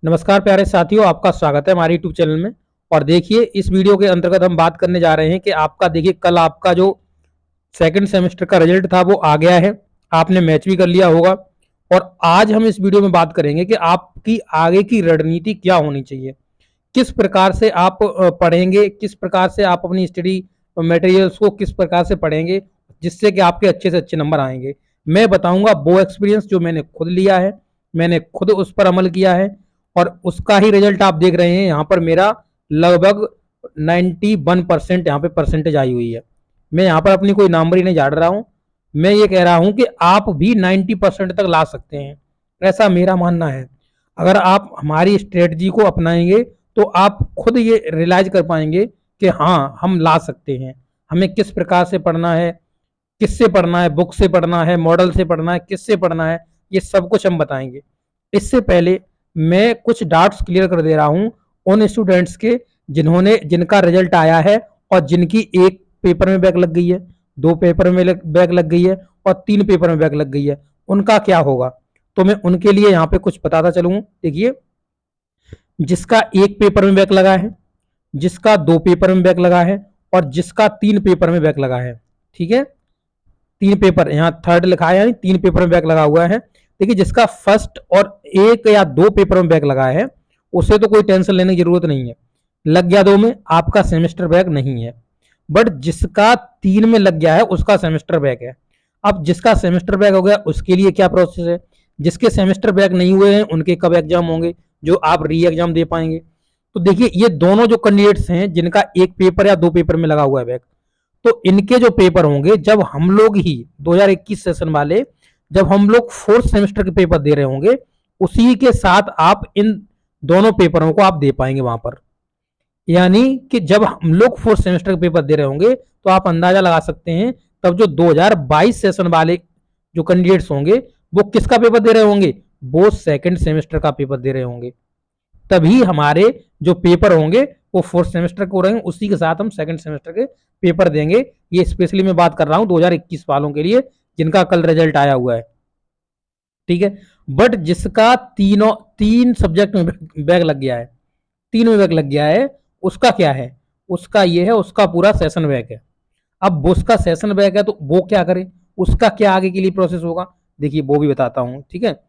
नमस्कार प्यारे साथियों, आपका स्वागत है हमारे यूट्यूब चैनल में। और देखिए, इस वीडियो के अंतर्गत हम बात करने जा रहे हैं कि आपका देखिए कल आपका जो सेकंड सेमेस्टर का रिजल्ट था वो आ गया है। आपने मैच भी कर लिया होगा। और आज हम इस वीडियो में बात करेंगे कि आपकी आगे की रणनीति क्या होनी चाहिए, किस प्रकार से आप पढ़ेंगे, किस प्रकार से आप अपनी स्टडी मटेरियल्स को किस प्रकार से पढ़ेंगे जिससे कि आपके अच्छे से अच्छे नंबर आएंगे। मैं बताऊंगा वो एक्सपीरियंस जो मैंने खुद लिया है, मैंने खुद उस पर अमल किया है और उसका ही रिजल्ट आप देख रहे हैं। यहाँ पर मेरा लगभग 91% यहाँ पे परसेंटेज आई हुई है। मैं यहाँ पर अपनी कोई नंबरी नहीं झाड़ रहा हूँ, मैं ये कह रहा हूँ कि आप भी 90% तक ला सकते हैं, ऐसा मेरा मानना है। अगर आप हमारी स्ट्रेटजी को अपनाएंगे तो आप खुद ये रियलाइज कर पाएंगे कि हाँ, हम ला सकते हैं। हमें किस प्रकार से पढ़ना है, किससे पढ़ना है, बुक से पढ़ना है, मॉडल से पढ़ना है, किससे पढ़ना है, ये सब कुछ हम बताएंगे। इससे पहले मैं कुछ डाउट्स क्लियर कर दे रहा हूँ उन स्टूडेंट्स के जिनका रिजल्ट आया है और जिनकी एक पेपर में बैक लग गई है, दो पेपर में बैक लग गई है और तीन पेपर में बैक लग गई है। उनका क्या होगा, तो मैं उनके लिए यहाँ पे कुछ बताता चलूँ। देखिए, जिसका एक पेपर में बैक लगा है, जिसका दो पेपर में बैक लगा है और जिसका तीन पेपर में बैक लगा है, ठीक है, तीन पेपर, यहाँ थर्ड लिखा है यानी तीन पेपर में बैक लगा हुआ है। देखिए, जिसका फर्स्ट और एक या दो पेपर में बैक लगा है उसे तो कोई टेंशन लेने की जरूरत नहीं है, लग गया दो में, आपका सेमेस्टर बैक नहीं है। बट जिसका तीन में लग गया है उसका सेमेस्टर बैक है। अब जिसका सेमेस्टर बैक हो गया उसके लिए क्या प्रोसेस है, जिसके सेमेस्टर बैक नहीं हुए हैं उनके कब एग्जाम होंगे जो आप री एग्जाम दे पाएंगे। तो देखिए, ये दोनों जो कैंडिडेट्स हैं जिनका एक पेपर या दो पेपर में लगा हुआ है बैक, तो इनके जो पेपर होंगे जब हम लोग ही 2021 सेशन वाले, जब हम लोग फोर्थ सेमेस्टर के पेपर दे रहे होंगे, उसी के साथ आप इन दोनों पेपरों को आप दे पाएंगे वहां पर। यानी कि जब हम लोग फोर्थ सेमेस्टर के पेपर दे रहे होंगे तो आप अंदाजा लगा सकते हैं तब जो 2022 सेशन वाले जो कैंडिडेट्स होंगे वो किसका पेपर दे रहे होंगे, वो सेकंड सेमेस्टर का पेपर दे रहे होंगे। तभी हमारे जो पेपर होंगे वो फोर्थ सेमेस्टर के हो रहे हैं, उसी के साथ हम सेकंड सेमेस्टर के पेपर देंगे। ये स्पेशली मैं बात कर रहा हूं 2021 वालों के लिए जिनका कल रिजल्ट आया हुआ है, ठीक है। बट जिसका तीन सब्जेक्ट में बैग लग गया है, तीन में बैग लग गया है, उसका क्या है, उसका ये है, उसका पूरा सेशन बैग है। अब उसका सेशन बैग है तो वो क्या करे, उसका क्या आगे के लिए प्रोसेस होगा, देखिए वो भी बताता हूं, ठीक है।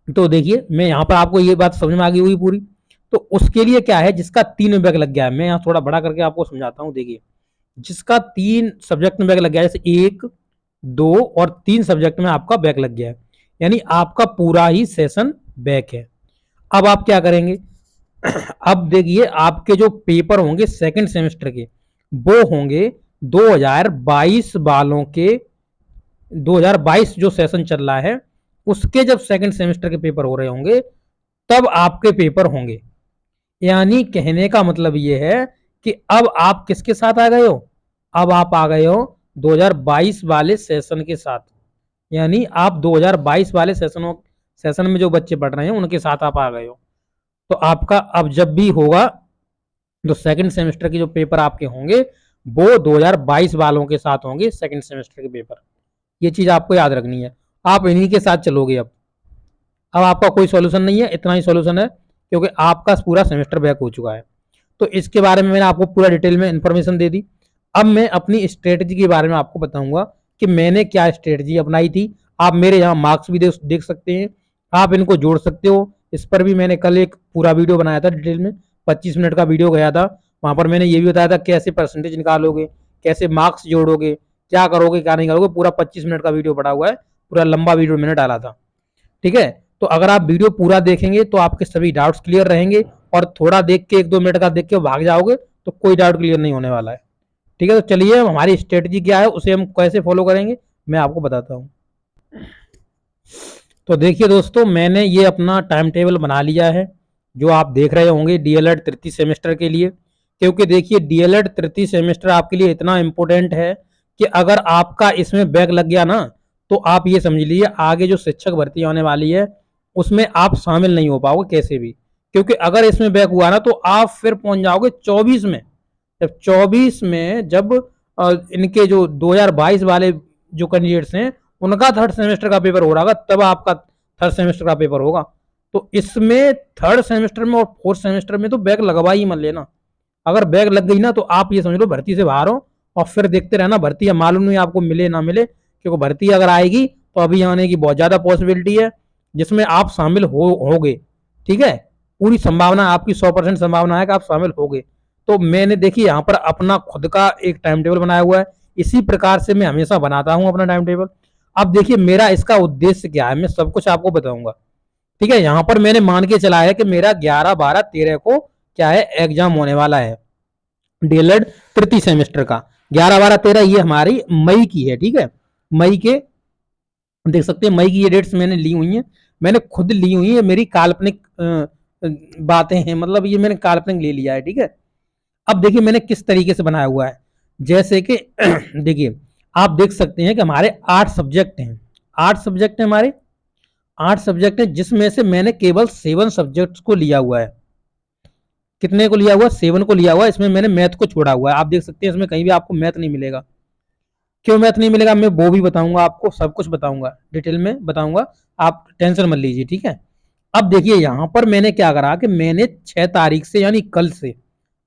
तो देखिए, मैं यहाँ पर आपको ये बात समझ में आ गई हुई पूरी। तो उसके लिए क्या है, जिसका तीन में बैक लग गया है, मैं यहाँ थोड़ा बड़ा करके आपको समझाता हूँ। देखिए, जिसका तीन सब्जेक्ट में बैक लग गया है, जैसे एक, दो और तीन सब्जेक्ट में आपका बैक लग गया है, यानी आपका पूरा ही सेशन बैक है। अब आप क्या करेंगे, अब देखिए, आपके जो पेपर होंगे सेकंड सेमेस्टर के वो होंगे 2022 वालों के, 2022 जो सेशन चल रहा है उसके जब सेकंड सेमेस्टर के पेपर हो रहे होंगे तब आपके पेपर होंगे। यानी कहने का मतलब ये है कि अब आप किसके साथ आ गए हो, अब आप आ गए हो 2022 वाले सेशन के साथ। यानी आप 2022 वाले सेशन में जो बच्चे पढ़ रहे हैं उनके साथ आप आ गए हो। तो आपका अब जब भी होगा जो सेकंड सेमेस्टर के जो पेपर आपके होंगे वो 2022 वालों के साथ होंगे सेकंड सेमेस्टर के पेपर। ये चीज आपको याद रखनी है, आप इन्हीं के साथ चलोगे। अब आपका कोई सॉल्यूशन नहीं है, इतना ही सॉल्यूशन है क्योंकि आपका पूरा सेमेस्टर बैक हो चुका है। तो इसके बारे में मैंने आपको पूरा डिटेल में इंफॉर्मेशन दे दी। अब मैं अपनी स्ट्रेटजी के बारे में आपको बताऊंगा कि मैंने क्या स्ट्रेटजी अपनाई थी। आप मेरे यहाँ मार्क्स भी देख सकते हैं, आप इनको जोड़ सकते हो। इस पर भी मैंने कल एक पूरा वीडियो बनाया था डिटेल में, 25 मिनट का वीडियो गया था। वहां पर मैंने ये भी बताया था कैसे परसेंटेज निकालोगे, कैसे मार्क्स जोड़ोगे, क्या करोगे क्या नहीं करोगे, पूरा 25 मिनट का वीडियो पड़ा हुआ है, पूरा लंबा वीडियो मैंने डाला था, ठीक है। तो अगर आप वीडियो पूरा देखेंगे तो आपके सभी डाउट्स क्लियर रहेंगे, और थोड़ा देख के 1-2 मिनट का देख के भाग जाओगे तो कोई डाउट क्लियर नहीं होने वाला है, ठीक है। तो चलिए, हमारी स्ट्रेटजी क्या है, उसे हम कैसे फॉलो करेंगे मैं आपको बताता हूँ। तो देखिए दोस्तों, मैंने ये अपना टाइम टेबल बना लिया है जो आप देख रहे होंगे डीएलएड तृतीय सेमेस्टर के लिए। क्योंकि देखिए, डीएलएड तृतीय सेमेस्टर आपके लिए इतना इंपॉर्टेंट है कि अगर आपका इसमें बैक लग गया ना तो आप ये समझ लीजिए आगे जो शिक्षक भर्ती होने वाली है उसमें आप शामिल नहीं हो पाओगे कैसे भी। क्योंकि अगर इसमें बैक हुआ ना तो आप फिर पहुंच जाओगे 24 में। जब 24 में जब इनके जो 2022 वाले जो कैंडिडेट्स हैं उनका थर्ड सेमेस्टर का पेपर हो रहा होगा, तब आपका थर्ड सेमेस्टर का पेपर होगा। तो इसमें थर्ड सेमेस्टर में और फोर्थ सेमेस्टर में तो बैक लगवा ही मत लेना। अगर बैक लग गई ना तो आप ये समझ लो भर्ती से बाहर हो, और फिर देखते रहना भर्ती, या मालूम नहीं आपको मिले ना मिले, क्योंकि भर्ती अगर आएगी तो अभी आने की बहुत ज्यादा पॉसिबिलिटी है, जिसमें आप शामिल होगे। ठीक है, पूरी संभावना आपकी 100% संभावना है कि आप शामिल होगे। तो मैंने देखिए यहाँ पर अपना खुद का एक टाइम टेबल बनाया हुआ है, इसी प्रकार से मैं हमेशा बनाता हूँ अपना टाइम टेबल। अब देखिए मेरा इसका उद्देश्य क्या है, मैं सब कुछ आपको बताऊंगा। ठीक है, यहाँ पर मैंने मान के चला है कि मेरा 11, 12, 13 को क्या है, एग्जाम होने वाला है डीएलएड तृतीय सेमेस्टर का। 11, 12, 13 ये हमारी मई की है। ठीक है, मई के देख सकते हैं, मई की ये डेट्स मैंने ली हुई हैं, मैंने खुद ली हुई है, मेरी काल्पनिक बातें हैं, मतलब ये मैंने काल्पनिक ले लिया है। ठीक है, अब देखिए मैंने किस तरीके से बनाया हुआ है, जैसे कि देखिए आप देख सकते हैं कि हमारे 8 सब्जेक्ट हैं, 8 सब्जेक्ट हैं हमारे, 8 सब्जेक्ट हैं, जिसमें से मैंने केवल 7 सब्जेक्ट्स को लिया हुआ है। कितने को लिया हुआ है? 7 को लिया हुआ है। इसमें मैंने मैथ को छोड़ा हुआ है, आप देख सकते हैं इसमें कहीं भी आपको मैथ नहीं मिलेगा। क्यों मैथ नहीं मिलेगा मैं वो भी बताऊंगा आपको, सब कुछ बताऊंगा, डिटेल में बताऊंगा, आप टेंशन मत लीजिए। ठीक है, अब देखिए यहां पर मैंने क्या करा कि मैंने 6 तारीख से, यानी कल से,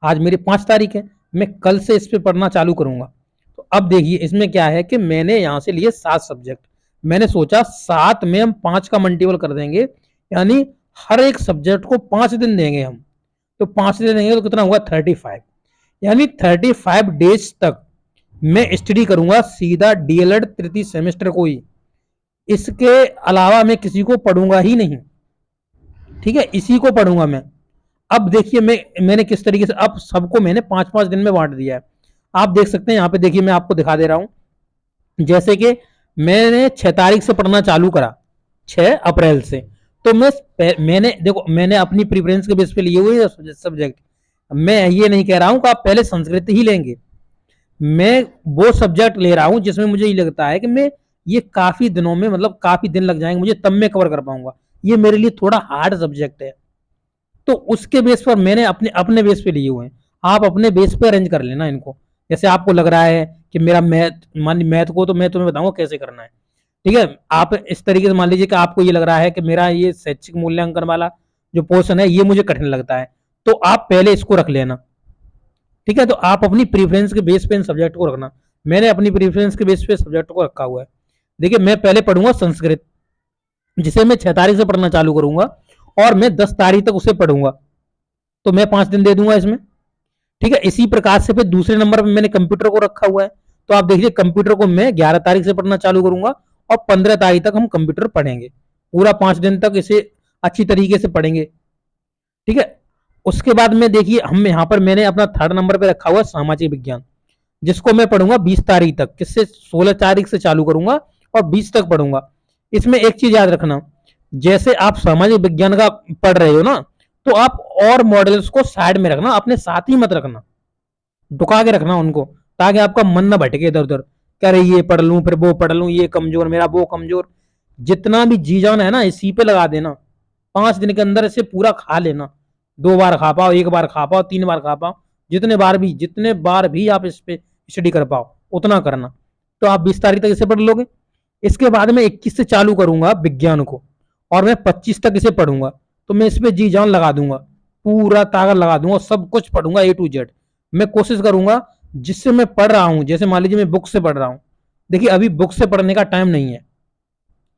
आज मेरी 5 तारीख है, मैं कल से इस पे पढ़ना चालू करूंगा। तो अब देखिए इसमें क्या है कि मैंने यहां से लिए 7 सब्जेक्ट, मैंने सोचा 7 में हम 5 का मल्टीपल कर देंगे, यानी हर एक सब्जेक्ट को 5 दिन देंगे हम। तो 5 दिन देंगे तो कितना हुआ? 35, यानी 35 डेज तक मैं स्टडी करूंगा सीधा डीएलएड तृतीय सेमेस्टर को ही, इसके अलावा मैं किसी को पढ़ूंगा ही नहीं। ठीक है, इसी को पढ़ूंगा मैं। अब देखिए मैंने किस तरीके से अब सबको मैंने 5-5 दिन में बांट दिया है। आप देख सकते हैं यहाँ पे, देखिए मैं आपको दिखा दे रहा हूं, जैसे कि मैंने 6 तारीख से पढ़ना चालू करा, 6 अप्रैल से, तो मैंने देखो मैंने अपनी प्रेफरेंस के बेस पे लिए हुए सब्जेक्ट। मैं ये नहीं कह रहा हूं कि आप पहले संस्कृत ही लेंगे, मैं वो सब्जेक्ट ले रहा हूं जिसमें मुझे ये लगता है कि मैं ये काफी दिनों में, मतलब काफी दिन लग जाएंगे मुझे, तब मैं कवर कर पाऊंगा, ये मेरे लिए थोड़ा हार्ड सब्जेक्ट है। तो उसके बेस पर मैंने अपने अपने बेस पे लिए हुए हैं, आप अपने बेस पे अरेंज कर लेना इनको। जैसे आपको लग रहा है कि मेरा मैथ को तो मैं तुम्हें बताऊंगा कैसे करना है। ठीक है, आप इस तरीके से मान लीजिए कि आपको ये लग रहा है कि मेरा ये शैक्षिक मूल्यांकन वाला जो पोर्शन है ये मुझे कठिन लगता है, तो आप पहले इसको रख लेना। ठीक है, तो आप अपनी प्रीफरेंस के बेस पे इन सब्जेक्ट को रखना। मैंने अपनी प्रीफरेंस के बेस पे सब्जेक्ट को रखा हुआ है। देखिए मैं पहले पढ़ूंगा संस्कृत, जिसे मैं 6 तारीख से पढ़ना चालू करूंगा, और मैं 10 तारीख तक उसे पढ़ूंगा, तो मैं 5 दिन दे दूंगा इसमें। ठीक है, इसी प्रकार से फिर दूसरे नंबर पर मैंने कंप्यूटर को रखा हुआ है, तो आप देखिए कंप्यूटर को मैं 11 तारीख से पढ़ना चालू करूंगा, और 15 तारीख तक हम कंप्यूटर पढ़ेंगे, पूरा 5 दिन तक इसे अच्छी तरीके से पढ़ेंगे। ठीक है, उसके बाद में देखिए हम यहाँ पर मैंने अपना थर्ड नंबर पे रखा हुआ है सामाजिक विज्ञान, जिसको मैं पढ़ूंगा 20 तारीख तक, किससे 16 तारीख से चालू करूंगा और 20 तक पढ़ूंगा। इसमें एक चीज याद रखना, जैसे आप सामाजिक विज्ञान का पढ़ रहे हो ना, तो आप और मॉडल्स को साइड में रखना, अपने साथ ही मत रखना, ढुका के रखना उनको, ताकि आपका मन ना भटके इधर उधर, करे ये पढ़ लूं फिर वो पढ़ लूं, ये कमजोर मेरा वो कमजोर। जितना भी जी जान है ना इसी पे लगा देना, 5 दिन के अंदर इसे पूरा खा लेना। 2 बार खा पाओ, 1 बार खा पाओ, 3 बार खा पाओ, जितने बार भी आप इस पे स्टडी कर पाओ उतना करना। तो आप 20 तारीख तक इसे पढ़ लोगे। इसके बाद में 21 से चालू करूंगा विज्ञान को, और मैं 25 तक इसे पढ़ूंगा। तो मैं इस पे जी जान लगा दूंगा, पूरा ताकत लगा दूंगा, सब कुछ पढ़ूंगा A to Z। मैं कोशिश करूंगा जिससे मैं पढ़ रहा हूं, जैसे मान लीजिए मैं बुक से पढ़ रहा हूं, देखिए अभी बुक से पढ़ने का टाइम नहीं है,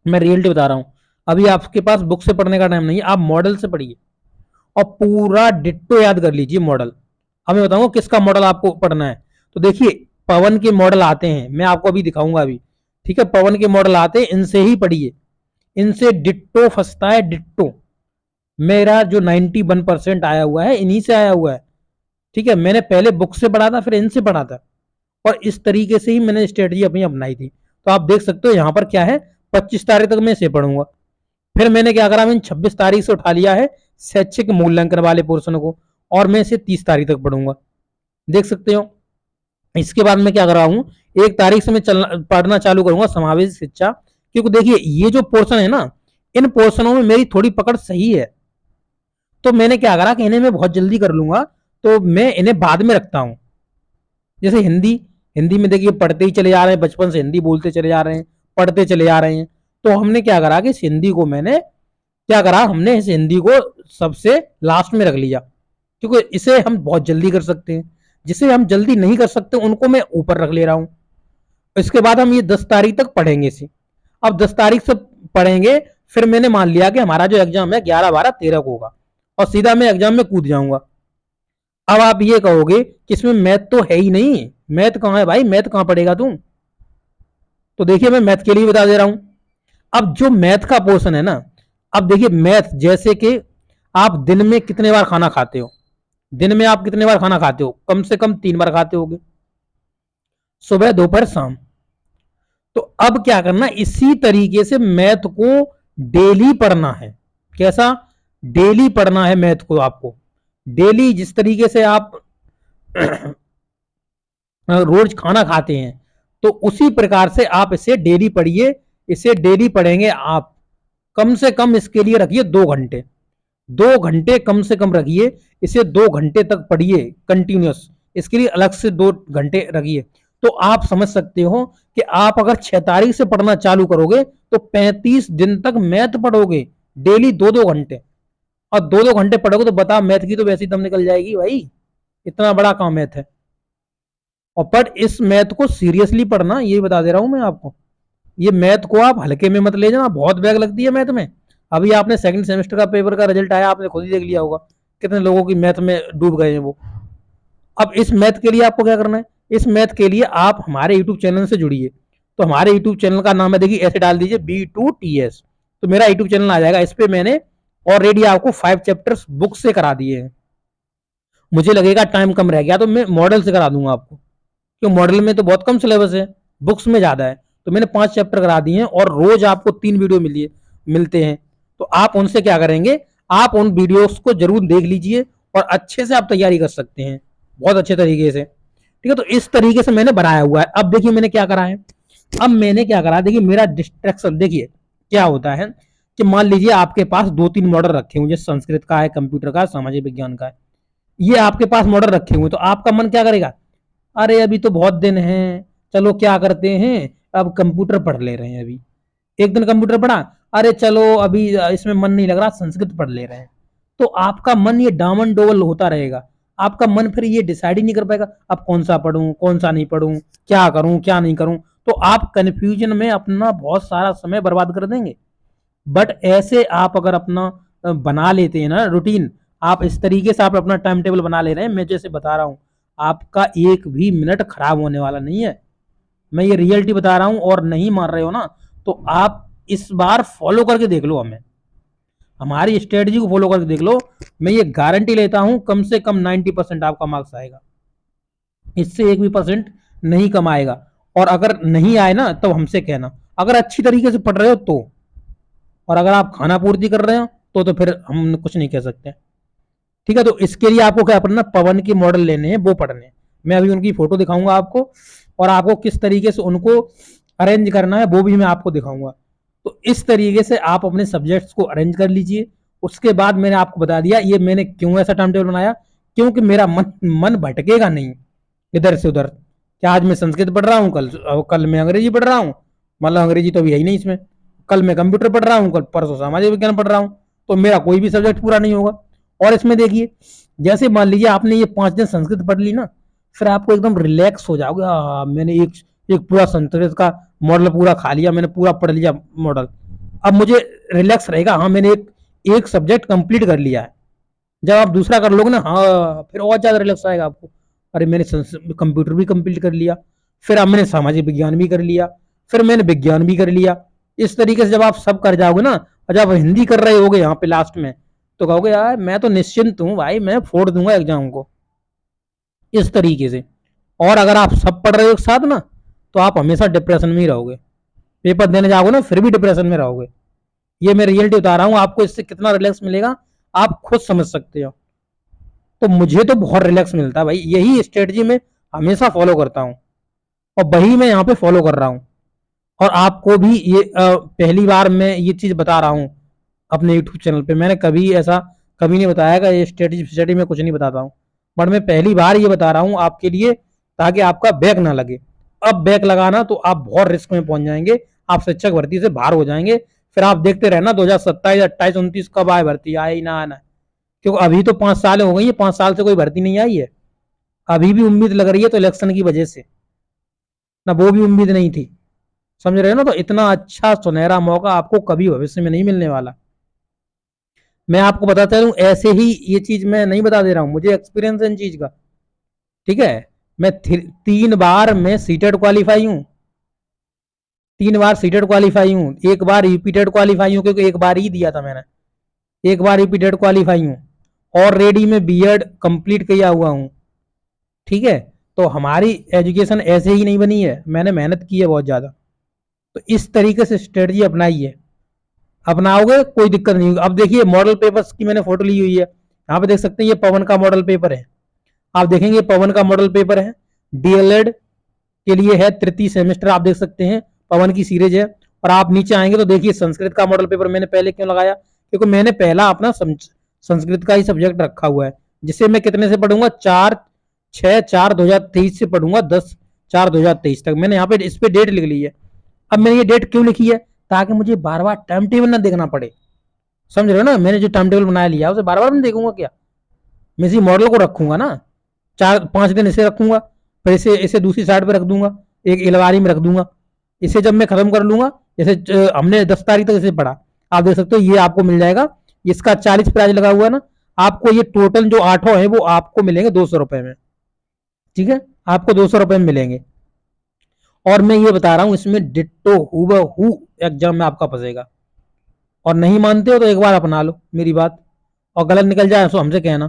मैं रियलिटी बता रहा हूं, अभी आपके पास बुक से पढ़ने का टाइम नहीं है, आप मॉडल से पढ़िए और पूरा डिट्टो याद कर लीजिए मॉडल। अब मैं बताऊंगा किसका मॉडल आपको पढ़ना है। तो देखिए पवन के मॉडल आते हैं, मैं आपको अभी दिखाऊंगा अभी। ठीक है, पवन के मॉडल आते हैं, इनसे ही पढ़िए, इनसे डिट्टो फंसता है, डिट्टो। मेरा जो 91% आया हुआ है इन्हीं से आया हुआ है। ठीक है, मैंने पहले बुक से पढ़ा था, फिर इनसे पढ़ा था, और इस तरीके से ही मैंने स्ट्रेटजी अपनी अपनाई थी। तो आप देख सकते हो यहाँ पर क्या है, 25 तारीख तक मैं इसे पढ़ूंगा। फिर मैंने क्या करा, मैंने 26 तारीख से उठा लिया है शैक्षिक मूल्यांकन वाले पोर्शन को, और मैं इसे 30 तारीख तक पढ़ूंगा, देख सकते हो। इसके बाद मैं क्या कर रहा हूं, 1 तारीख से मैं पढ़ना चालू करूंगा समावेशी शिक्षा, क्योंकि देखिए ये जो पोर्शन है ना, इन पोर्शनों में मेरी थोड़ी पकड़ सही है। तो मैंने क्या करा कि इन्हें मैं बहुत जल्दी कर लूंगा, तो मैं इन्हें बाद में रखता हूं। जैसे हिंदी, हिंदी में देखिए पढ़ते ही चले जा रहे हैं, बचपन से हिंदी बोलते चले जा रहे हैं, पढ़ते चले जा रहे हैं। तो हमने क्या करा कि इस हिंदी को मैंने क्या करा हमने, इस हिंदी को सबसे लास्ट में रख लिया, क्योंकि इसे हम बहुत जल्दी कर सकते हैं। जिसे हम जल्दी नहीं कर सकते उनको मैं ऊपर रख ले रहा हूं। इसके बाद हम ये 10 तारीख तक पढ़ेंगे इसे। अब 10 तारीख से पढ़ेंगे, फिर मैंने मान लिया कि हमारा जो एग्जाम है 11, 12, 13 को होगा, और सीधा मैं एग्जाम में कूद जाऊंगा। अब आप ये कहोगे कि इसमें मैथ तो है ही नहीं, मैथ कहां है भाई, मैथ कहां पढ़ेगा तू? तो देखिए मैं मैथ के लिए बता दे रहा हूं। अब जो मैथ का पोर्शन है ना, अब देखिए मैथ जैसे कि आप दिन में कितने बार खाना खाते हो, दिन में आप कितने बार खाना खाते हो? कम से कम 3 बार खाते होगे, सुबह, दोपहर, शाम। तो अब क्या करना, इसी तरीके से मैथ को डेली पढ़ना है। कैसा? डेली पढ़ना है मैथ को आपको। डेली जिस तरीके से आप रोज खाना खाते हैं, तो उसी प्रकार से आप इसे डेली पढ़िए। इसे डेली पढ़ेंगे आप, कम से कम इसके लिए रखिए 2 घंटे। 2 घंटे कम से कम रखिए, इसे 2 घंटे तक पढ़िए कंटिन्यूस। इसके लिए अलग से 2 घंटे रखिए। तो आप समझ सकते हो कि आप अगर 6 तारीख से पढ़ना चालू करोगे तो 35 दिन तक मैथ पढ़ोगे, डेली 2-2 घंटे। और 2-2 घंटे पढ़ोगे तो बता, मैथ की तो वैसे ही दम निकल जाएगी भाई, इतना बड़ा काम मैथ है। और पर इस मैथ को सीरियसली पढ़ना, ये बता दे रहा हूं मैं आपको। ये मैथ को आप हल्के में मत ले जाना, बहुत बैग लगती है मैथ में। अभी आपने सेकंड सेमेस्टर का पेपर का रिजल्ट आया, आपने खुद ही देख लिया होगा कितने लोगों की मैथ में डूब गए हैं वो। अब इस मैथ के लिए आपको क्या करना है, इस मैथ के लिए आप हमारे यूट्यूब चैनल से जुड़िए। तो हमारे यूट्यूब चैनल का नाम है, देखिए ऐसे डाल दीजिए B2TS, तो मेरा यूट्यूब चैनल आ जाएगा। इस पे मैंने ऑलरेडी आपको 5 चैप्टर्स बुक से करा दिए हैं। मुझे लगेगा टाइम कम रह गया तो मैं मॉडल से करा दूंगा आपको, क्योंकि मॉडल में तो बहुत कम सिलेबस है, बुक्स में ज्यादा है। तो मैंने 5 चैप्टर करा दिए हैं और रोज आपको 3 वीडियो मिलते हैं। तो आप उनसे क्या करेंगे, आप उन वीडियोस को जरूर देख लीजिए और अच्छे से आप तैयारी कर सकते हैं, बहुत अच्छे तरीके से। ठीक है, तो इस तरीके से मैंने बनाया हुआ है। अब देखिए मैंने क्या करा है, अब मैंने क्या करा, देखिए मेरा डिस्ट्रैक्शन देखिए क्या होता है कि मान लीजिए आपके पास 2-3 मॉडल रखे हुए, जैसे संस्कृत का है, कंप्यूटर का, सामाजिक विज्ञान का है, ये आपके पास मॉडल रखे हुए, तो आपका मन क्या करेगा, अरे अभी तो बहुत दिन है, चलो क्या करते हैं, अब कंप्यूटर पढ़ ले रहे हैं। अभी एक दिन कंप्यूटर पढ़ा, अरे चलो अभी इसमें मन नहीं लग रहा, संस्कृत पढ़ ले रहे हैं। तो आपका मन ये डामन डोल होता रहेगा। आपका मन फिर ये डिसाइड ही नहीं कर पाएगा, अब कौन सा पढ़ूं, कौन सा नहीं पढ़ूं, क्या करूं, क्या नहीं करूं। तो आप कंफ्यूजन में अपना बहुत सारा समय बर्बाद कर देंगे। बट ऐसे आप अगर अपना बना लेते हैं ना रूटीन, आप इस तरीके से आप अपना टाइम टेबल बना ले रहे हैं, मैं जैसे बता रहा हूं, आपका एक भी मिनट खराब होने वाला नहीं है। मैं ये रियलिटी बता रहा हूं, और नहीं मान रहे हो ना, तो आप इस बार फॉलो करके देख लो, हमें हमारी स्ट्रेटजी को फॉलो करके देख लो। मैं ये गारंटी लेता हूं कम से कम 90% आपका मार्क्स आएगा, इससे 1% भी नहीं कम आएगा। और अगर नहीं आए ना तो हमसे कहना, अगर अच्छी तरीके से पढ़ रहे हो तो। और अगर आप खाना पूर्ति कर रहे हो तो फिर हम कुछ नहीं कह सकते। ठीक है, तो इसके लिए आपको क्या पढ़ना, पवन के मॉडल लेने हैं, वो पढ़ने हैं। मैं अभी उनकी फोटो दिखाऊंगा आपको, और आपको किस तरीके से उनको अरेंज करना है वो भी मैं आपको दिखाऊंगा। तो इस तरीके से आप अपने सब्जेक्ट्स को अरेंज कर लीजिए। उसके बाद मैंने आपको बता दिया ये मैंने क्यों ऐसा टाइम टेबल बनाया, क्योंकि मेरा मन भटकेगा नहीं इधर से उधर। क्या आज मैं संस्कृत पढ़ रहा हूँ, कल मैं अंग्रेजी पढ़ रहा हूँ, मतलब अंग्रेजी तो अभी है ही नहीं इसमें, कल मैं कंप्यूटर पढ़ रहा हूँ, कल परसों सामाजिक विज्ञान पढ़ रहा हूँ, तो मेरा कोई भी सब्जेक्ट पूरा नहीं होगा। और इसमें देखिए, जैसे मान लीजिए आपने ये 5 दिन संस्कृत पढ़ ली ना, फिर आपको एकदम रिलैक्स हो जाओगे, मैंने एक एक पूरा संस्कृत का मॉडल पूरा खा लिया, मैंने पूरा पढ़ लिया मॉडल। अब मुझे रिलैक्स रहेगा, हाँ मैंने एक सब्जेक्ट कंप्लीट कर लिया है। जब आप दूसरा कर लोगे ना, हाँ फिर और ज्यादा रिलैक्स आएगा आपको, अरे मैंने कंप्यूटर भी कंप्लीट कर लिया, फिर अब मैंने सामाजिक विज्ञान भी कर लिया, फिर मैंने विज्ञान भी कर लिया। इस तरीके से जब आप सब कर जाओगे ना, और जब हिंदी कर रहे होगे यहाँ पे लास्ट में, तो कहोगे यार मैं तो निश्चिंत हूँ भाई, मैं फोड़ दूंगा एग्जाम को, इस तरीके से। और अगर आप सब पढ़ रहे हो एक साथ ना, तो आप हमेशा डिप्रेशन में ही रहोगे, पेपर देने जाओगे ना फिर भी डिप्रेशन में रहोगे। ये मैं रियलिटी बता रहा हूँ आपको, इससे कितना रिलैक्स मिलेगा आप खुद समझ सकते हो। तो मुझे तो बहुत रिलैक्स मिलता है भाई, यही स्ट्रेटजी मैं हमेशा फॉलो करता हूँ, और वही मैं यहाँ पे फॉलो कर रहा हूँ। और आपको भी ये पहली बार मैं ये चीज बता रहा हूँ अपने यूट्यूब चैनल पे। मैंने कभी ऐसा कभी नहीं बताया कि ये स्ट्रेटजी में कुछ नहीं बताता हूँ, बट मैं पहली बार ये बता रहा हूँ आपके लिए, ताकि आपका बैक ना लगे। अब बैक लगाना तो आप बहुत रिस्क में पहुंच जाएंगे, आप शिक्षक भर्ती से बाहर हो जाएंगे, फिर आप देखते रहना 2027, 28, 29 कब आए भर्ती, आए ही ना आना। क्योंकि अभी तो 5 साल हो गई है, 5 साल से कोई भर्ती नहीं आई है। अभी भी उम्मीद लग रही है तो इलेक्शन की वजह से, ना वो भी उम्मीद नहीं थी। समझ रहे हो ना? तो इतना अच्छा सुनहरा मौका आपको कभी भविष्य में नहीं मिलने वाला। मैं आपको बताता हूँ ऐसे ही, ये चीज मैं नहीं बता दे रहा हूँ, मुझे एक्सपीरियंस है इन चीज का। ठीक है, मैं 3 बार मैं सीटेड क्वालिफाई हूँ, 3 बार सीटेड क्वालिफाई हूँ, एक बार रिपीटेड क्वालिफाई हूँ क्योंकि एक बार ही दिया था मैंने, एक बार रिपीटेड क्वालिफाई हूँ। ऑलरेडी मैं बीएड कंप्लीट किया हुआ हूँ। ठीक है, तो हमारी एजुकेशन ऐसे ही नहीं बनी है, मैंने मेहनत की है बहुत ज्यादा। तो इस तरीके से स्ट्रेटजी अपनाई है, अपनाओगे कोई दिक्कत नहीं होगी। अब देखिए मॉडल पेपर्स की मैंने फोटो ली हुई है, यहाँ पे देख सकते हैं, ये पवन का मॉडल पेपर है। आप देखेंगे पवन का मॉडल पेपर है, डीएलएड के लिए है, तृतीय सेमेस्टर, आप देख सकते हैं पवन की सीरीज है। और आप नीचे आएंगे तो देखिए संस्कृत का मॉडल पेपर मैंने पहले क्यों लगाया, क्योंकि मैंने पहला अपना संस्कृत का ही सब्जेक्ट रखा हुआ है, जिसे मैं कितने से पढ़ूंगा, 4/6/4/2023 से पढ़ूंगा, 10/4/2023 तक। मैंने यहाँ पे इस पे डेट लिख ली है। अब मैंने ये डेट क्यों लिखी है, ताकि मुझे बार बार टाइम टेबल ना देखना पड़े। समझ रहे हो ना? मैंने जो टाइम टेबल बनाया लिया उसे बार बार मैं देखूंगा क्या, मैं इसी मॉडल को रखूंगा ना, 4-5 दिन इसे रखूंगा, फिर इसे इसे दूसरी साइड पे रख दूंगा, एक अलमारी में रख दूंगा। इसे जब मैं खत्म कर लूंगा, जैसे हमने 10 तारीख तक इसे पढ़ा, आप देख सकते हो ये आपको मिल जाएगा, इसका 40 प्राइस लगा हुआ है ना, आपको ये टोटल जो 8 है वो आपको मिलेंगे 200 रुपए में। ठीक है, आपको 200 रुपए में मिलेंगे। और मैं ये बता रहा हूं इसमें डिट्टो हूबहू एग्जाम में आपका फंसेगा। और नहीं मानते हो तो एक बार अपना लो मेरी बात, और गलत निकल जाए तो हमसे कहना।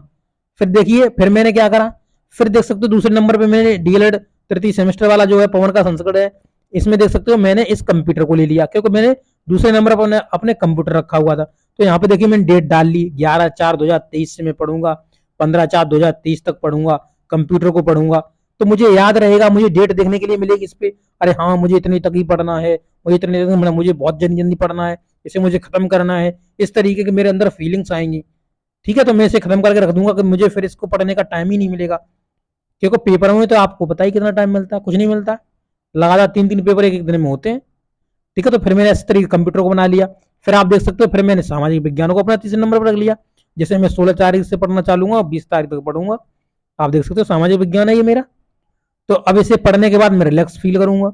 फिर देखिए फिर मैंने क्या करा, फिर देख सकते हो दूसरे नंबर पे मैंने डीएलएड तृतीय सेमेस्टर वाला जो है पवन का संस्कृत है, इसमें देख सकते हो मैंने इस कंप्यूटर को ले लिया, क्योंकि मैंने दूसरे नंबर पर अपने कंप्यूटर रखा हुआ था। तो यहाँ पे देखिए मैंने डेट डाल ली, 11/4/2023 से मैं पढ़ूंगा, 15/4/2023 तक पढ़ूंगा, कंप्यूटर को पढ़ूंगा। तो मुझे याद रहेगा, मुझे डेट देखने के लिए मिलेगी इस पे, अरे हाँ मुझे इतनी तक ही पढ़ना है, मुझे इतने मुझे बहुत जल्दी जल्दी पढ़ना है, इसे मुझे खत्म करना है, इस तरीके के मेरे अंदर फीलिंग्स आएंगी। ठीक है, तो मैं इसे खत्म करके रख दूंगा कि मुझे फिर इसको पढ़ने का टाइम ही नहीं मिलेगा। क्योंकि पेपर में तो आपको पता ही कितना टाइम मिलता है, कुछ नहीं मिलता, लगातार 3-3 पेपर एक एक दिन में होते हैं। ठीक है, तो फिर मैंने इस तरीके कंप्यूटर को बना लिया। फिर आप देख सकते हो फिर मैंने सामाजिक विज्ञान को अपना तीसरे नंबर पर रख लिया, जैसे मैं 16 तारीख से पढ़ना चालूंगा और 20 तारीख तक पढ़ूंगा। आप देख सकते हो सामाजिक विज्ञान है ये मेरा। तो अब इसे पढ़ने के बाद मैं रिलैक्स फील करूंगा,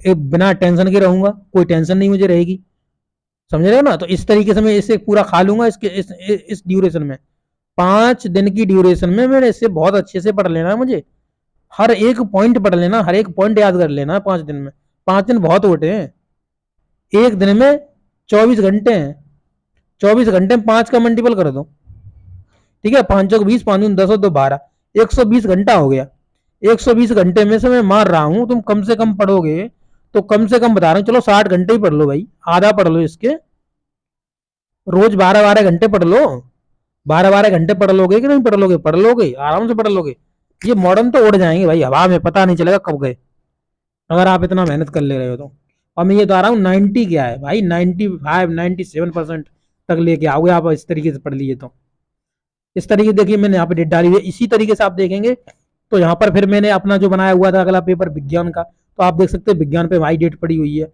एक बिना टेंशन के रहूंगा, कोई टेंशन नहीं मुझे रहेगी। समझ रहे हो ना? तो इस तरीके से मैं इसे पूरा खा लूंगा इसके इस ड्यूरेशन में, 5 दिन की ड्यूरेशन में मैंने इसे बहुत अच्छे से पढ़ लेना है मुझे। हर एक पॉइंट पढ़ लेना, हर एक पॉइंट याद कर लेना है 5 दिन में। 5 दिन बहुत होते हैं, एक दिन में 24 घंटे हैं, 24 घंटे में 5 का मल्टीपल कर दो। ठीक है, 5 चौक 20, 5 दूनी 10 और 2 12, 120 घंटा हो गया। 120 घंटे में से मैं मार रहा हूं तुम कम से कम पढ़ोगे, तो कम से कम बता रहा हूँ, चलो 60 घंटे ही पढ़ लो भाई, आधा पढ़ लो इसके, रोज 12-12 घंटे पढ़ लो। 12-12 घंटे पढ़ लोगे कि नहीं पढ़ लोगे? पढ़ लोगे, आराम से पढ़ लोगे। ये मॉडर्न तो उड़ जाएंगे भाई हवा में, पता नहीं चलेगा कब गए, अगर आप इतना मेहनत कर ले रहे हो तो। और मैं ये बता रहा हूँ 90 क्या है भाई, 95-97% तक लेके आओगे आप इस तरीके से पढ़ लीजिए तो। इस तरीके से देखिए मैंने यहाँ पे डेट डाली हुई है, इसी तरीके से आप देखेंगे तो यहाँ पर फिर मैंने अपना जो बनाया हुआ था अगला पेपर विज्ञान का, तो आप देख सकते हैं विज्ञान पे भाई डेट पड़ी हुई है।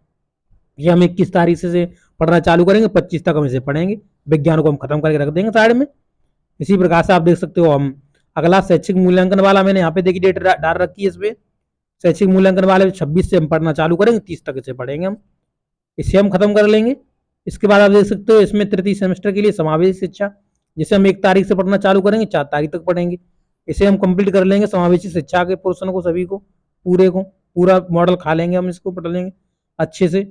ये हम 21 तारीख से पढ़ना चालू करेंगे, 25 तक हम इसे पढ़ेंगे, विज्ञान को हम खत्म करके रख देंगे साइड में। इसी प्रकार से आप देख सकते हो हम अगला शैक्षिक मूल्यांकन वाला मैंने यहाँ पे देखिए डेट डाल रखी है इस पे, शैक्षिक मूल्यांकन वाले 26 से हम पढ़ना चालू करेंगे, 30 तक इसे पढ़ेंगे हम, इसे हम खत्म कर लेंगे। इसके बाद आप देख सकते हो इसमें तृतीय सेमेस्टर के लिए समावेशी शिक्षा, जिसे हम 1 तारीख से पढ़ना चालू करेंगे, 4 तारीख तक पढ़ेंगे, इसे हम कंप्लीट कर लेंगे, समावेशी शिक्षा के पोर्शन को सभी को, पूरे को, पूरा मॉडल खा लेंगे हम, इसको पढ़ लेंगे अच्छे से।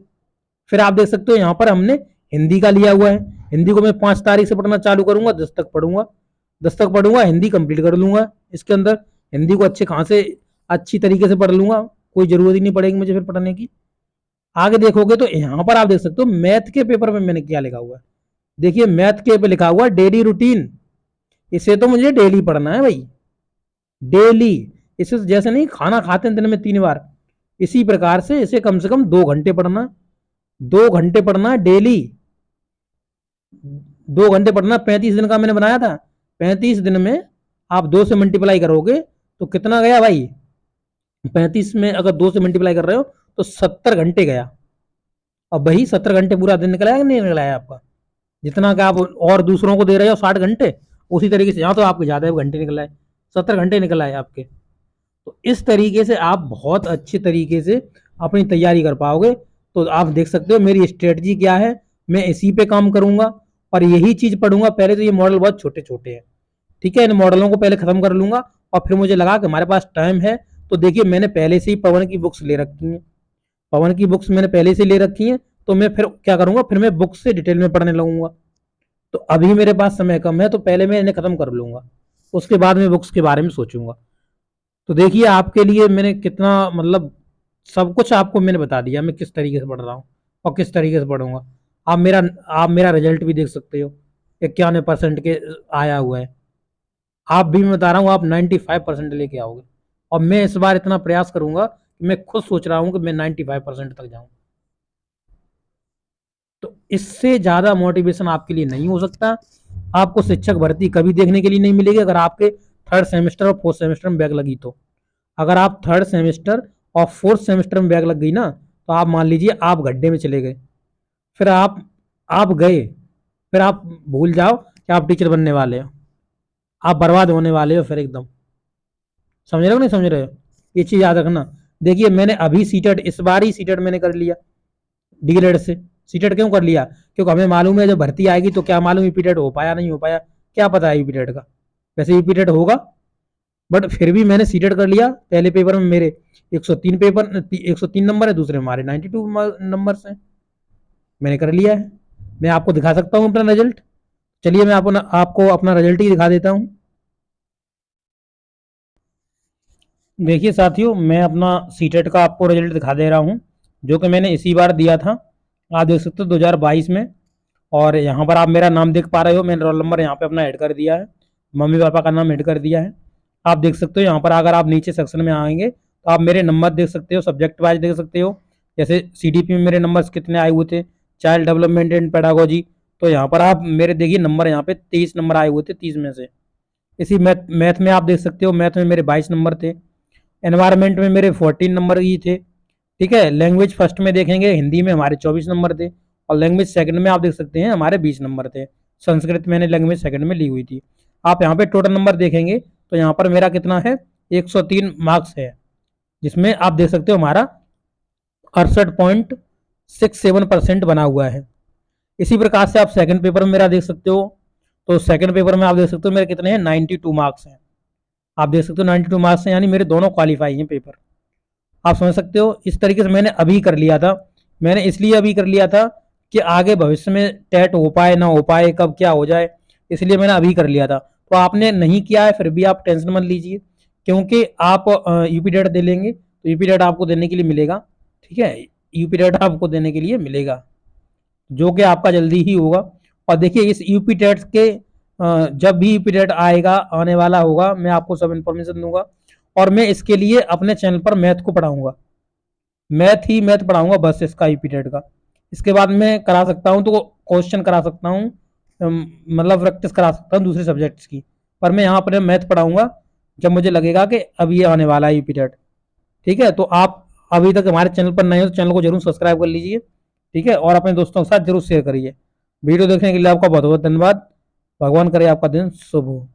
फिर आप देख सकते हो यहाँ पर हमने हिंदी का लिया हुआ है, हिंदी को मैं 5 तारीख से पढ़ना चालू करूंगा, 10 तक पढ़ूंगा, 10 तक पढ़ूंगा, हिंदी कंप्लीट कर लूंगा। इसके अंदर हिंदी को अच्छे खासे अच्छी तरीके से पढ़ लूंगा, कोई जरूरत ही नहीं पड़ेगी मुझे फिर पढ़ने की। आगे देखोगे तो यहाँ पर आप देख सकते हो मैथ के पेपर में मैंने क्या लिखा हुआ है, देखिए मैथ के पे लिखा हुआ डेली रूटीन, इसे तो मुझे डेली पढ़ना है भाई, डेली। इसे जैसे नहीं खाना खाते हैं दिन में 3 बार, इसी प्रकार से कम 2 घंटे पढ़ना, 2 घंटे पढ़ना डेली, 2 घंटे पढ़ना। 35 दिन का मैंने बनाया था, 35 दिन में आप 2 से मल्टीप्लाई करोगे तो कितना गया भाई, 35 में अगर 2 से मल्टीप्लाई कर रहे हो तो 70 घंटे गया। अब वही 17 घंटे पूरा दिन निकला है कि नहीं निकला है आपका, जितना कि आप और दूसरों को दे रहे हो 60 घंटे, उसी तरीके से यहाँ तो आपके ज़्यादा घंटे निकला है, 17 घंटे निकला है आपके। तो इस तरीके से आप बहुत अच्छे तरीके से अपनी तैयारी कर पाओगे। तो आप देख सकते हो मेरी स्ट्रेटजी क्या है, मैं इसी पे काम करूंगा और यही चीज़ पढ़ूंगा। पहले तो ये मॉडल बहुत छोटे छोटे हैं, ठीक है, इन मॉडलों को पहले खत्म कर लूंगा और फिर मुझे लगा कि हमारे पास टाइम है। तो देखिए मैंने पहले से ही पवन की बुक्स ले रखी हैं, पवन की बुक्स मैंने पहले से ले रखी हैं। तो मैं फिर क्या करूंगा, फिर मैं बुक्स से डिटेल में पढ़ने लगूंगा। तो अभी मेरे पास समय कम है, तो पहले मैं इन्हें खत्म कर लूंगा, उसके बाद मैं बुक्स के बारे में सोचूंगा। तो देखिए आपके लिए मैंने कितना मतलब सब कुछ आपको मैंने बता दिया, मैं किस तरीके से पढ़ रहा हूँ और किस तरीके से पढ़ूंगा। आप मेरा आप मेरा रिजल्ट भी देख सकते हो, 91% के आया हुआ है। आप भी मैं बता रहा हूँ आप 95% लेके आओगे। और मैं इस बार इतना प्रयास करूंगा कि मैं खुद सोच रहा हूँ कि मैं 95% तक जाऊं। तो इससे ज़्यादा मोटिवेशन आपके लिए नहीं हो सकता। आपको शिक्षक भर्ती कभी देखने के लिए नहीं मिलेगी अगर आपके थर्ड सेमेस्टर और फोर्थ सेमेस्टर में बैग लगी। तो अगर आप थर्ड सेमेस्टर और फोर्थ सेमेस्टर में बैग लग गई ना, तो आप मान लीजिए आप गड्ढे में चले गए। फिर आप गए, फिर आप भूल जाओ कि आप टीचर बनने वाले हो, आप बर्बाद होने वाले हो फिर एकदम। समझ रहे हो नहीं समझ रहे हो, ये चीज़ याद रखना। देखिए मैंने अभी सीटेट, इस बार ही सीटेट मैंने कर लिया डीएलएड से। सीटेट क्यों कर लिया, क्योंकि हमें मालूम है जब भर्ती आएगी तो क्या मालूम यूपीटेट हो पाया नहीं हो पाया, क्या पता है यूपीटेट का। वैसे यूपीटेट होगा, बट फिर भी मैंने सीटेट कर लिया। पहले पेपर में मेरे 103 पेपर 103 नंबर है, दूसरे में हमारे 92 नंबर हैं। मैंने कर लिया है, मैं आपको दिखा सकता हूँ अपना रिजल्ट। चलिए मैं आपको अपना रिजल्ट ही दिखा देता हूँ। देखिए साथियों मैं अपना सीटेट का आपको रिजल्ट दिखा दे रहा हूँ, जो कि मैंने इसी बार दिया था। आप देख सकते हो 2022 में। और यहाँ पर आप मेरा नाम देख पा रहे हो, मैंने रोल नंबर यहाँ पे अपना ऐड कर दिया है, मम्मी पापा का नाम ऐड कर दिया है। आप देख सकते हो यहाँ पर अगर आप नीचे सेक्शन में आएंगे तो आप मेरे नंबर देख सकते हो, सब्जेक्ट वाइज देख सकते हो। जैसे सीडीपी में मेरे नंबर कितने आए हुए थे, चाइल्ड डेवलपमेंट एंड पेडागोजी। तो यहाँ पर आप मेरे देखिए नंबर यहाँ पे 23 नंबर आए हुए थे 30 में से। इसी मैथ में आप देख सकते हो, मैथ में मेरे 22 नंबर थे। एनवायरमेंट में मेरे 14 नंबर ही थे। ठीक है, लैंग्वेज फर्स्ट में देखेंगे हिंदी में हमारे 24 नंबर थे। और लैंग्वेज सेकंड में आप देख सकते हैं हमारे 20 नंबर थे। संस्कृत मैंने लैंग्वेज सेकंड में ली हुई थी। आप यहाँ पे टोटल नंबर देखेंगे तो यहाँ पर मेरा कितना है, 103 मार्क्स है, जिसमें आप देख सकते हो हमारा 68.67% बना हुआ है। इसी प्रकार से आप सेकंड पेपर में मेरा देख सकते हो। तो सेकंड पेपर में आप देख सकते हो मेरे कितने हैं, 92 मार्क्स हैं। आप देख सकते हो 92 मार्क्स हैं, यानी मेरे दोनों क्वालिफाई हैं पेपर। आप समझ सकते हो, इस तरीके से मैंने अभी कर लिया था। मैंने इसलिए अभी कर लिया था कि आगे भविष्य में टेट हो पाए ना हो पाए, कब क्या हो जाए, इसलिए मैंने अभी कर लिया था। तो आपने नहीं किया है फिर भी आप टेंशन मत लीजिए, क्योंकि आप यूपी डेट दे लेंगे तो यूपी डेट आपको देने के लिए मिलेगा। ठीक है, यूपी डेट आपको देने के लिए मिलेगा, जो कि आपका जल्दी ही होगा। और देखिए इस यूपी टेट के जब भी यूपी टेट आएगा, आने वाला होगा, मैं आपको सब इन्फॉर्मेशन दूंगा। और मैं इसके लिए अपने चैनल पर मैथ को पढ़ाऊंगा, मैथ ही मैथ पढ़ाऊंगा बस इसका यूपी टेट का। इसके बाद मैं करा सकता हूँ तो क्वेश्चन करा सकता हूँ, मतलब प्रैक्टिस करा सकता हूँ दूसरे सब्जेक्ट्स की। पर मैं यहाँ पर मैथ पढ़ाऊंगा जब मुझे लगेगा कि अब ये आने वाला है यूपी टेट। ठीक है, तो आप अभी तक हमारे चैनल पर नए हो तो चैनल को जरूर सब्सक्राइब कर लीजिए। ठीक है, और अपने दोस्तों के साथ जरूर शेयर करिए। वीडियो देखने के लिए आपका बहुत बहुत धन्यवाद। भगवान करे आपका दिन शुभ हो।